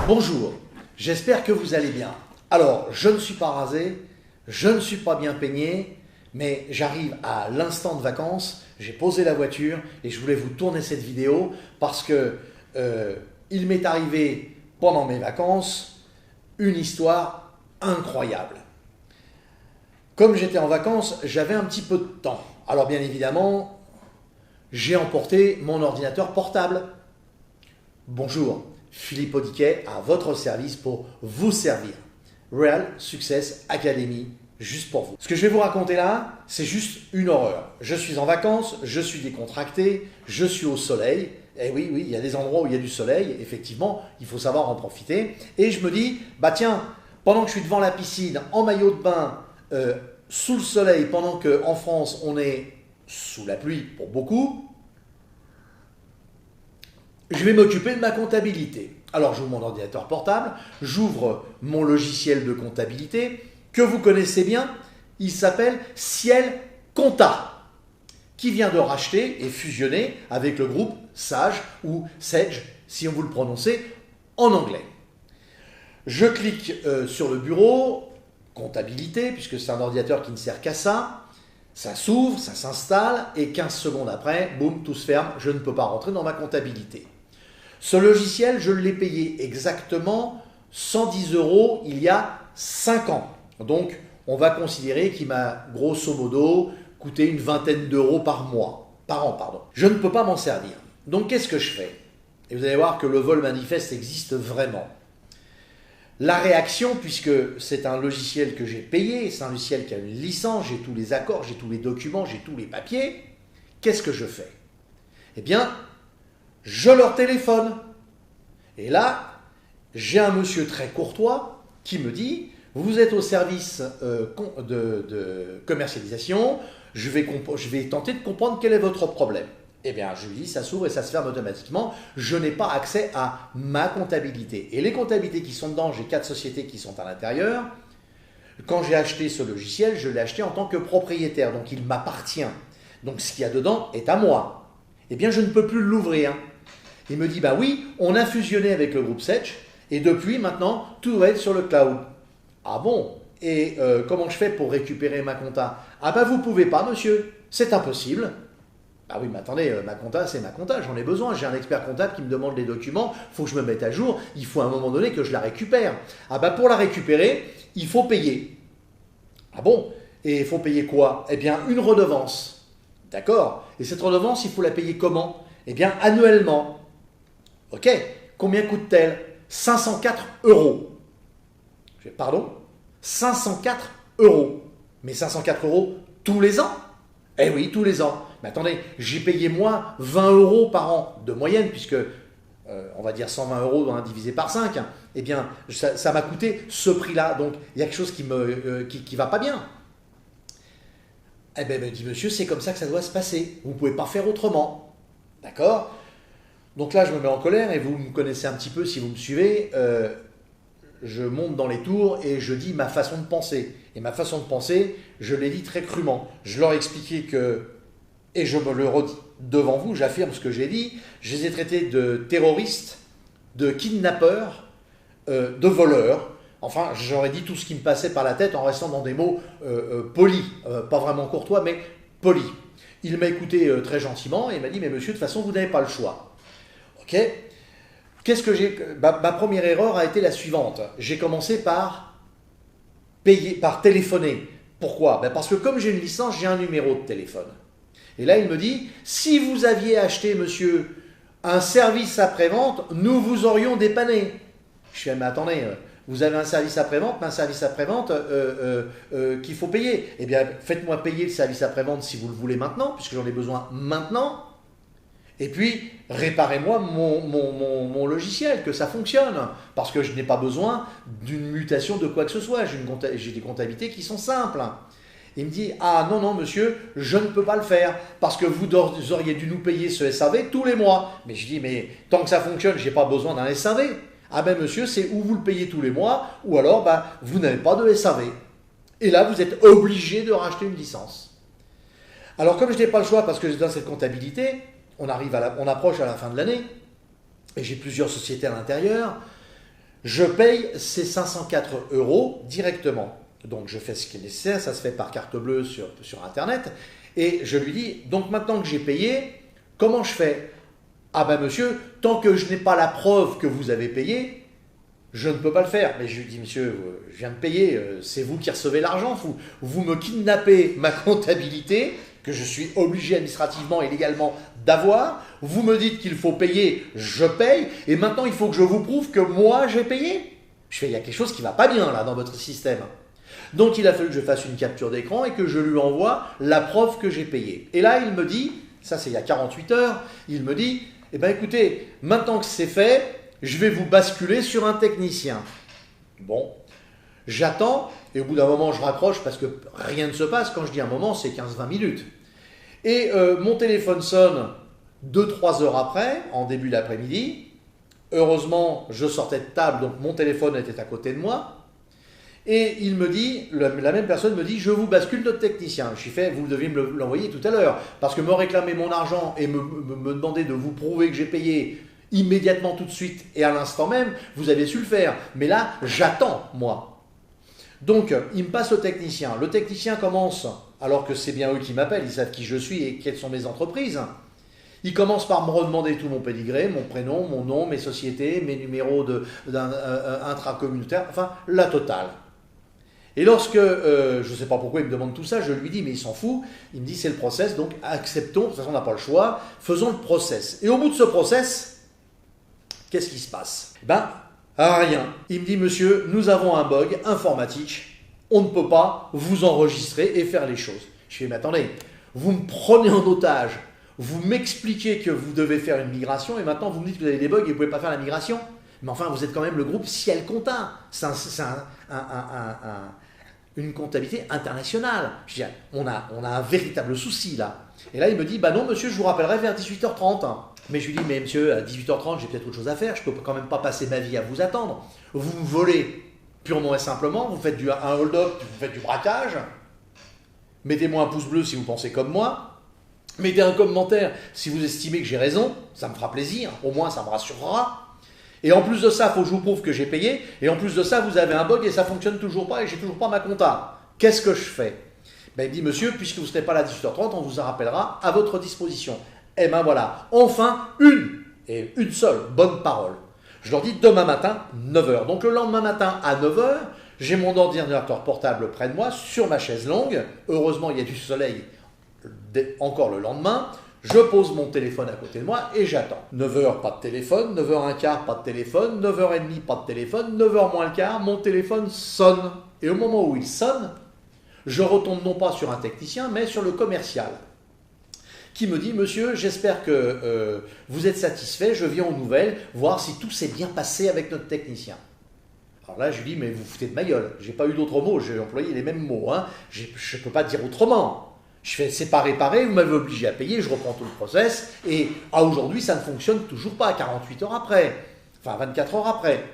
Bonjour, j'espère que vous allez bien. Alors, je ne suis pas rasé, je ne suis pas bien peigné, mais j'arrive à l'instant de vacances, j'ai posé la voiture et je voulais vous tourner cette vidéo parce que il m'est arrivé pendant mes vacances une histoire incroyable. Comme j'étais en vacances, j'avais un petit peu de temps. Alors bien évidemment, j'ai emporté mon ordinateur portable. Bonjour, Philippe Audiquet à votre service pour vous servir. Real Success Academy, juste pour vous. Ce que je vais vous raconter là, c'est juste une horreur. Je suis en vacances, je suis décontracté, je suis au soleil. Et oui, il y a des endroits où il y a du soleil, effectivement, il faut savoir en profiter. Et je me dis, bah tiens, pendant que je suis devant la piscine, en maillot de bain, sous le soleil, pendant qu'en France, on est sous la pluie pour beaucoup, je vais m'occuper de ma comptabilité. Alors j'ouvre mon ordinateur portable, j'ouvre mon logiciel de comptabilité que vous connaissez bien, il s'appelle Ciel Compta, qui vient de racheter et fusionner avec le groupe Sage ou Sage, si on vous le prononcez en anglais. Je clique sur le bureau, comptabilité, puisque c'est un ordinateur qui ne sert qu'à ça. Ça s'ouvre, ça s'installe, et 15 secondes après, boum, tout se ferme, je ne peux pas rentrer dans ma comptabilité. Ce logiciel, je l'ai payé exactement 110 € il y a 5 ans. Donc, on va considérer qu'il m'a grosso modo coûté une vingtaine d'euros par an, pardon. Je ne peux pas m'en servir. Donc, qu'est-ce que je fais? Et vous allez voir que le vol manifeste existe vraiment. La réaction, puisque c'est un logiciel que j'ai payé, c'est un logiciel qui a une licence, j'ai tous les accords, j'ai tous les documents, j'ai tous les papiers, qu'est-ce que je fais? Eh bien, je leur téléphone. Et là, j'ai un monsieur très courtois qui me dit, vous êtes au service de commercialisation, je vais tenter de comprendre quel est votre problème. Eh bien, je lui dis, ça s'ouvre et ça se ferme automatiquement. Je n'ai pas accès à ma comptabilité. Et les comptabilités qui sont dedans, j'ai 4 sociétés qui sont à l'intérieur. Quand j'ai acheté ce logiciel, je l'ai acheté en tant que propriétaire, donc il m'appartient. Donc ce qu'il y a dedans est à moi. Eh bien, je ne peux plus l'ouvrir. Il me dit, bah oui, on a fusionné avec le groupe Sage, et depuis, maintenant, tout va être sur le cloud. Ah bon? Et comment je fais pour récupérer ma compta? Ah bah vous pouvez pas, monsieur, c'est impossible. Ah oui, mais attendez, ma compta, c'est ma compta, j'en ai besoin. J'ai un expert comptable qui me demande les documents, il faut que je me mette à jour, il faut à un moment donné que je la récupère. Ah bah pour la récupérer, il faut payer. Ah bon? Et il faut payer quoi? Eh bien, une redevance. D'accord? Et cette redevance, il faut la payer comment? Eh bien, annuellement. Ok? Combien coûte-t-elle? 504 €. Pardon? 504 €. Mais 504 € tous les ans? Eh oui, tous les ans. Mais attendez, j'ai payé moi 20 € par an de moyenne, puisque on va dire 120 € divisé par 5. Eh bien, ça m'a coûté ce prix-là. Donc, il y a quelque chose qui va pas bien. Eh bien, me dit monsieur, c'est comme ça que ça doit se passer. Vous ne pouvez pas faire autrement. D'accord? Donc là, je me mets en colère, et vous me connaissez un petit peu si vous me suivez. Je monte dans les tours et je dis ma façon de penser. Et ma façon de penser, je l'ai dit très crûment. Je leur ai expliqué que, et je me le redis devant vous, j'affirme ce que j'ai dit, je les ai traités de terroristes, de kidnappeurs, de voleurs. Enfin, j'aurais dit tout ce qui me passait par la tête en restant dans des mots polis, pas vraiment courtois, mais polis. Il m'a écouté très gentiment et il m'a dit, mais monsieur, de toute façon, vous n'avez pas le choix. Ok? Qu'est-ce que j'ai... Ma première erreur a été la suivante. J'ai commencé par téléphoner. Pourquoi? Parce que comme j'ai une licence, j'ai un numéro de téléphone. Et là, il me dit, si vous aviez acheté, monsieur, un service après-vente, nous vous aurions dépanné. Je suis mais attendez, vous avez un service après-vente, mais un service après-vente qu'il faut payer. Eh bien, faites-moi payer le service après-vente si vous le voulez maintenant, puisque j'en ai besoin maintenant. Et puis, réparez-moi mon logiciel, que ça fonctionne. Parce que je n'ai pas besoin d'une mutation de quoi que ce soit. J'ai des comptabilités qui sont simples. Il me dit, ah non, monsieur, je ne peux pas le faire. Parce que vous auriez dû nous payer ce SAV tous les mois. Mais je dis, mais tant que ça fonctionne, je n'ai pas besoin d'un SAV. Ah ben monsieur, c'est ou vous le payez tous les mois, ou alors vous n'avez pas de SAV. Et là, vous êtes obligé de racheter une licence. Alors comme je n'ai pas le choix parce que j'ai dans cette comptabilité, on approche à la fin de l'année, et j'ai plusieurs sociétés à l'intérieur, je paye ces 504 € directement. Donc je fais ce qui est nécessaire, ça se fait par carte bleue sur Internet. Et je lui dis, donc maintenant que j'ai payé, comment je fais? Ah ben monsieur, tant que je n'ai pas la preuve que vous avez payé, je ne peux pas le faire. Mais je lui dis, monsieur, je viens de payer, c'est vous qui recevez l'argent, vous me kidnappez ma comptabilité, que je suis obligé administrativement et légalement d'avoir, vous me dites qu'il faut payer, je paye, et maintenant il faut que je vous prouve que moi j'ai payé. Je fais, il y a quelque chose qui ne va pas bien là dans votre système. Donc il a fallu que je fasse une capture d'écran et que je lui envoie la preuve que j'ai payé. Et là il me dit, ça c'est il y a 48 heures, il me dit, eh bien écoutez, maintenant que c'est fait, je vais vous basculer sur un technicien. Bon, j'attends, et au bout d'un moment je raccroche parce que rien ne se passe. Quand je dis un moment, c'est 15-20 minutes. Et mon téléphone sonne 2-3 heures après, en début d'après-midi. Heureusement, je sortais de table, donc mon téléphone était à côté de moi. Et il me dit, la même personne me dit, je vous bascule notre technicien. Je lui fais, vous deviez me l'envoyer tout à l'heure, parce que me réclamer mon argent et me demander de vous prouver que j'ai payé immédiatement tout de suite et à l'instant même, vous avez su le faire. Mais là, j'attends, moi. Donc, il me passe le technicien. Le technicien commence, alors que c'est bien eux qui m'appellent, ils savent qui je suis et quelles sont mes entreprises. Il commence par me redemander tout mon pédigré, mon prénom, mon nom, mes sociétés, mes numéros intracommunautaires, enfin, la totale. Et lorsque, je ne sais pas pourquoi il me demande tout ça, je lui dis, mais il s'en fout. Il me dit, c'est le process, donc acceptons, de toute façon on n'a pas le choix, faisons le process. Et au bout de ce process, qu'est-ce qui se passe? Ben, rien. Il me dit, monsieur, nous avons un bug informatique, on ne peut pas vous enregistrer et faire les choses. Je lui dis, mais attendez, vous me prenez en otage, vous m'expliquez que vous devez faire une migration et maintenant vous me dites que vous avez des bugs et vous ne pouvez pas faire la migration? Mais enfin, vous êtes quand même le groupe Ciel Compta. C'est une comptabilité internationale. Je dis, on a un véritable souci là. Et là, il me dit, bah non monsieur, je vous rappellerai vers 18h30. Mais je lui dis, mais monsieur, à 18h30, j'ai peut-être autre chose à faire, je ne peux quand même pas passer ma vie à vous attendre. Vous me volez purement et simplement, vous faites un hold-up, vous faites du braquage. Mettez-moi un pouce bleu si vous pensez comme moi. Mettez un commentaire si vous estimez que j'ai raison, ça me fera plaisir, au moins ça me rassurera. Et en plus de ça, il faut que je vous prouve que j'ai payé. Et en plus de ça, vous avez un bug et ça ne fonctionne toujours pas et j'ai toujours pas ma compta. Qu'est-ce que je fais? Ben, il dit, monsieur, puisque vous ne serez pas là à 18h30, on vous en rappellera à votre disposition. Et ben voilà, enfin une seule bonne parole. Je leur dis demain matin, 9h. Donc le lendemain matin à 9h, j'ai mon ordinateur portable près de moi, sur ma chaise longue. Heureusement, il y a du soleil encore le lendemain. Je pose mon téléphone à côté de moi et j'attends. 9h, pas de téléphone. 9h15, pas de téléphone. 9h30, pas de téléphone. 9h moins le quart, mon téléphone sonne. Et au moment où il sonne, je retombe non pas sur un technicien, mais sur le commercial, qui me dit, monsieur, j'espère que vous êtes satisfait, je viens aux nouvelles, voir si tout s'est bien passé avec notre technicien. Alors là, je lui dis, mais vous foutez de ma gueule, j'ai pas eu d'autres mots, j'ai employé les mêmes mots, hein. Je ne peux pas dire autrement. Je fais, c'est pas réparé, vous m'avez obligé à payer, je reprends tout le process, et à aujourd'hui, ça ne fonctionne toujours pas, 48 heures après, enfin 24 heures après.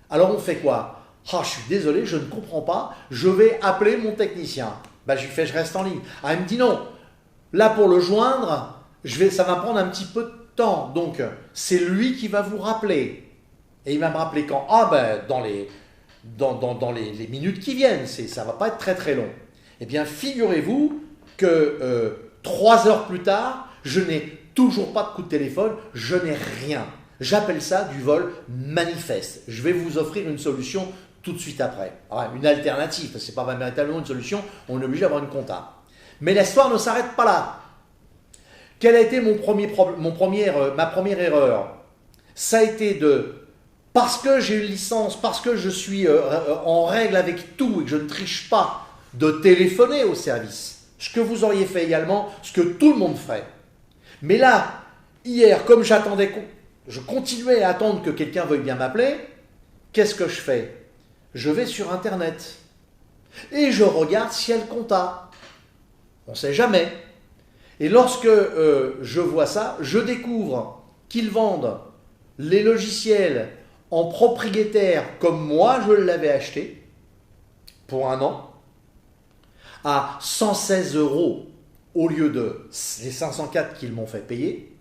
Alors on fait quoi? Ah, je suis désolé, je ne comprends pas, je vais appeler mon technicien. Ben, je lui fais, je reste en ligne. Ah, il me dit non, là pour le joindre, ça va prendre un petit peu de temps, donc c'est lui qui va vous rappeler. Et il va me rappeler quand? Ah ben, dans les minutes qui viennent, ça ne va pas être très très long. Eh bien, figurez-vous que 3 heures plus tard, je n'ai toujours pas de coup de téléphone, je n'ai rien. J'appelle ça du vol manifeste. Je vais vous offrir une solution tout de suite après. Alors, une alternative, ce n'est pas véritablement une solution, on est obligé d'avoir une compta. Mais l'histoire ne s'arrête pas là. Quelle a été ma première erreur? Ça a été parce que j'ai une licence, parce que je suis en règle avec tout et que je ne triche pas, de téléphoner au service. Ce que vous auriez fait également, ce que tout le monde ferait. Mais là, hier, comme je continuais à attendre que quelqu'un veuille bien m'appeler, qu'est-ce que je fais? Je vais sur Internet et je regarde Ciel Compta. On ne sait jamais. Et lorsque je vois ça, je découvre qu'ils vendent les logiciels en propriétaire comme moi je l'avais acheté pour 1 an à 116 € au lieu de les 504 qu'ils m'ont fait payer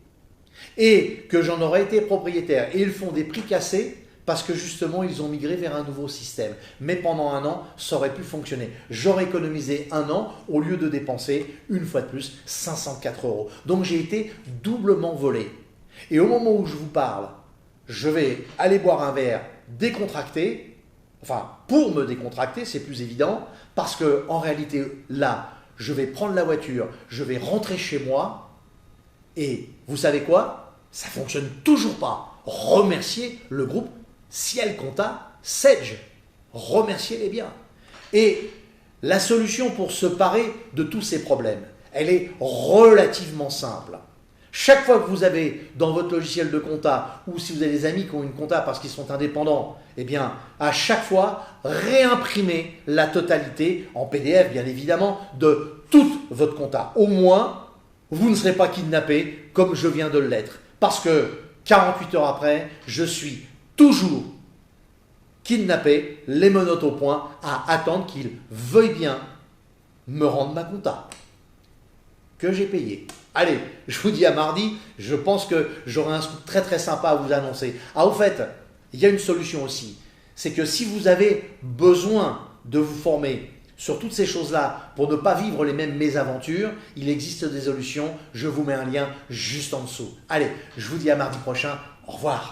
et que j'en aurais été propriétaire. Et ils font des prix cassés parce que justement, ils ont migré vers un nouveau système. Mais pendant un an, ça aurait pu fonctionner. J'aurais économisé un an au lieu de dépenser, une fois de plus, 504 €. Donc j'ai été doublement volé. Et au moment où je vous parle, je vais aller boire un verre décontracté, enfin pour me décontracter, c'est plus évident, parce que en réalité, là, je vais prendre la voiture, je vais rentrer chez moi, et vous savez quoi? Ça ne fonctionne toujours pas. Remerciez le groupe Ciel Compta, Sedge. Remerciez-les bien. Et la solution pour se parer de tous ces problèmes, elle est relativement simple. Chaque fois que vous avez dans votre logiciel de compta, ou si vous avez des amis qui ont une compta parce qu'ils sont indépendants, eh bien, à chaque fois, réimprimez la totalité, en PDF bien évidemment, de toute votre compta. Au moins, vous ne serez pas kidnappé comme je viens de l'être. Parce que 48 heures après, je suis toujours kidnappé, les menottes au point, à attendre qu'ils veuillent bien me rendre ma compta que j'ai payée. Allez, je vous dis à mardi, je pense que j'aurai un truc très très sympa à vous annoncer. Ah, au fait, il y a une solution aussi. C'est que si vous avez besoin de vous former sur toutes ces choses-là pour ne pas vivre les mêmes mésaventures, il existe des solutions. Je vous mets un lien juste en dessous. Allez, je vous dis à mardi prochain. Au revoir.